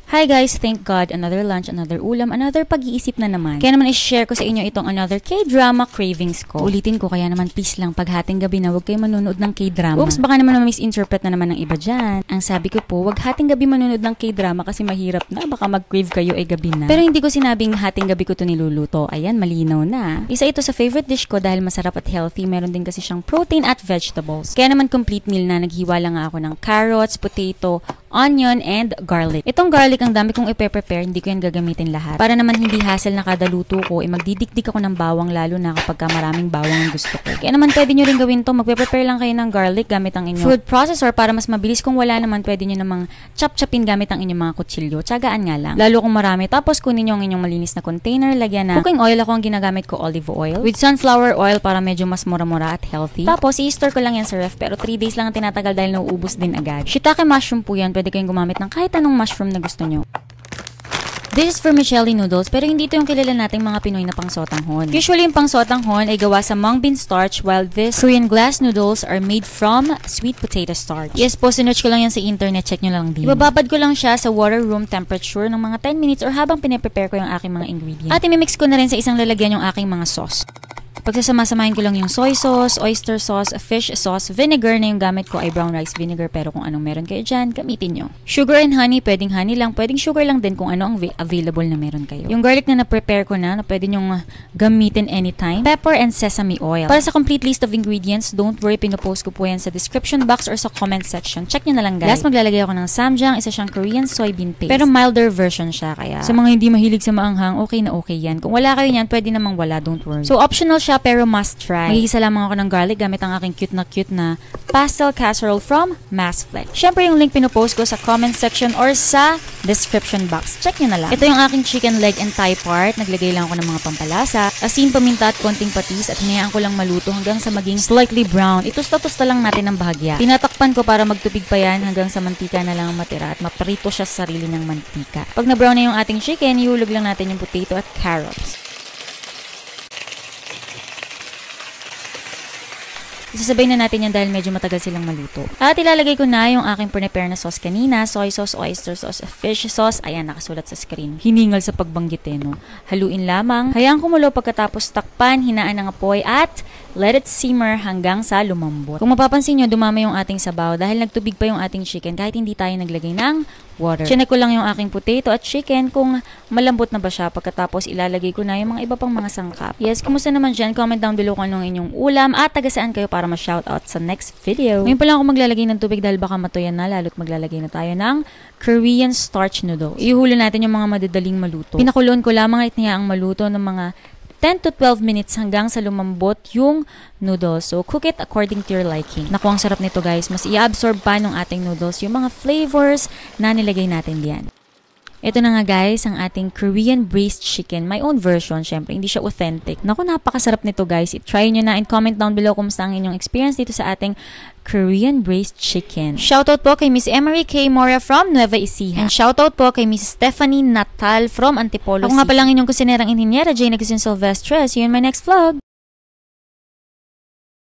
Hi guys, thank God, another lunch, another ulam, another pag-iisip na naman. Kaya naman i-share ko sa inyo itong another K-drama cravings ko. Ulitin ko, kaya naman please lang, paghating gabi na huwag kayo manonood ng K-drama. Oops, baka naman misinterpret na naman ng iba dyan. Ang sabi ko po, huwag hating gabi manonood ng K-drama kasi mahirap na, baka mag-crave kayo ay gabi na. Pero hindi ko sinabing hating gabi ko to niluluto. Ayan, malinaw na. Isa ito sa favorite dish ko dahil masarap at healthy. Meron din kasi siyang protein at vegetables. Kaya naman complete meal na, naghiwa lang ako ng carrots, potato, onion, and garlic. Itong garlic, ang dami kong i-prepare, hindi ko yan gagamitin lahat. Para naman hindi hassle na kada luto ko, magdidikdik ako ng bawang lalo na kapag maraming bawang ang gusto ko. Kaya naman pwede nyo rin gawin to, magpe-prepare lang kayo ng garlic gamit ang inyong food processor para mas mabilis. Kung wala naman, pwede nyo namang chop-chopin gamit ang inyong mga kutsilyo. Tsagaan nga lang. Lalo kung marami, tapos kunin nyo ang inyong malinis na container, lagyan na cooking oil. Ako ang ginagamit ko, olive oil, with sunflower oil para medyo mas mura-mura at healthy. Tapos, i-store ko lang yan sa ref, pero 3 days lang ang tinatagal dahil nauubos din agad. Shiitake mushroom po yan, pwede kayong gumamit ng kahit anong mushroom na gusto nyo. This is vermicelli noodles, pero hindi ito yung kilala nating mga Pinoy na pangsotanghon. Usually, yung pangsotanghon ay gawa sa mung bean starch, while this Korean glass noodles are made from sweet potato starch. Yes po, sinerch ko lang yan sa internet, check nyo lang din. Ibababad ko lang siya sa water room temperature ng mga 10 minutes or habang pinaprepare ko yung aking mga ingredients. At imimix ko na rin sa isang lalagyan yung aking mga sauce. Pagsasama-samahin ko lang yung soy sauce, oyster sauce, fish sauce, vinegar na yung gamit ko ay brown rice vinegar, pero kung anong meron kayo dyan, gamitin nyo. Sugar and honey, pwedeng honey lang, pwedeng sugar lang din kung ano ang available na meron kayo. Yung garlic na na-prepare ko na pwede nyong gamitin anytime. Pepper and sesame oil. Para sa complete list of ingredients, don't worry, pinopost ko po yan sa description box or sa comment section. Check nyo na lang guys. Last, maglalagay ako ng samjang, isa siyang Korean soybean paste. Pero milder version siya, kaya sa mga hindi mahilig sa maanghang, okay na okay yan. Kung wala kayo yan, pwede namang wala, don't worry. So optional siya, pero must try. Magigisa lamang ako ng garlic gamit ang aking cute na pastel casserole from Masflex. Syempre yung link pinopost ko sa comment section or sa description box. Check nyo na lang. Ito yung aking chicken leg and thigh part. Naglagay lang ako ng mga pampalasa, asin, paminta at konting patis at hinayaan ko lang maluto hanggang sa maging slightly brown. Itusta-tusta lang natin ng bahagya. Tinatakpan ko para magtupig pa yan hanggang sa mantika na lang ang matira at maprito siya sa sarili ng mantika. Pag na-brown na yung ating chicken, ihulog lang natin yung potato at carrots. Isasabay na natin yan dahil medyo matagal silang maluto. At ilalagay ko na yung aking prepare na sauce kanina. Soy sauce, oyster sauce, fish sauce. Ayan, nakasulat sa screen. Hiningal sa pagbanggit no. Haluin lamang. Hayaan kumulo, pagkatapos takpan, hinaan ng apoy at let it simmer hanggang sa lumambot. Kung mapapansin nyo, dumami yung ating sabaw dahil nagtubig pa yung ating chicken kahit hindi tayo naglagay ng water. Chinek ko lang yung aking potato at chicken kung malambot na ba siya. Pagkatapos ilalagay ko na yung mga iba pang mga sangkap. Yes, kumusta naman dyan? Comment down below kung anong inyong ulam at taga saan kayo para ma-shoutout sa next video. Ngayon pa lang ako maglalagay ng tubig dahil baka matuyan na, lalo't maglalagay na tayo ng Korean starch noodles. Ihulo natin yung mga madadaling maluto. Pinakuloan ko lamang at niyaang maluto ng mga 10 to 12 minutes hanggang sa lumambot yung noodles. So, cook it according to your liking. Naku, ang sarap nito guys. Mas i-absorb pa ng ating noodles yung mga flavors na nilagay natin diyan. Ito na nga guys, ang ating Korean braised chicken. My own version, syempre. Hindi siya authentic. Naku, napakasarap nito guys. I-try nyo na and comment down below kung saan ang inyong experience dito sa ating Korean braised chicken. Shoutout po kay Miss Emery K. Mora from Nueva Ecija. And shoutout po kay Miss Stephanie Natal from Antipolo. Ako nga palang inyong kusinerang inhinyera, Jane Agustin Silvestre. See you in my next vlog.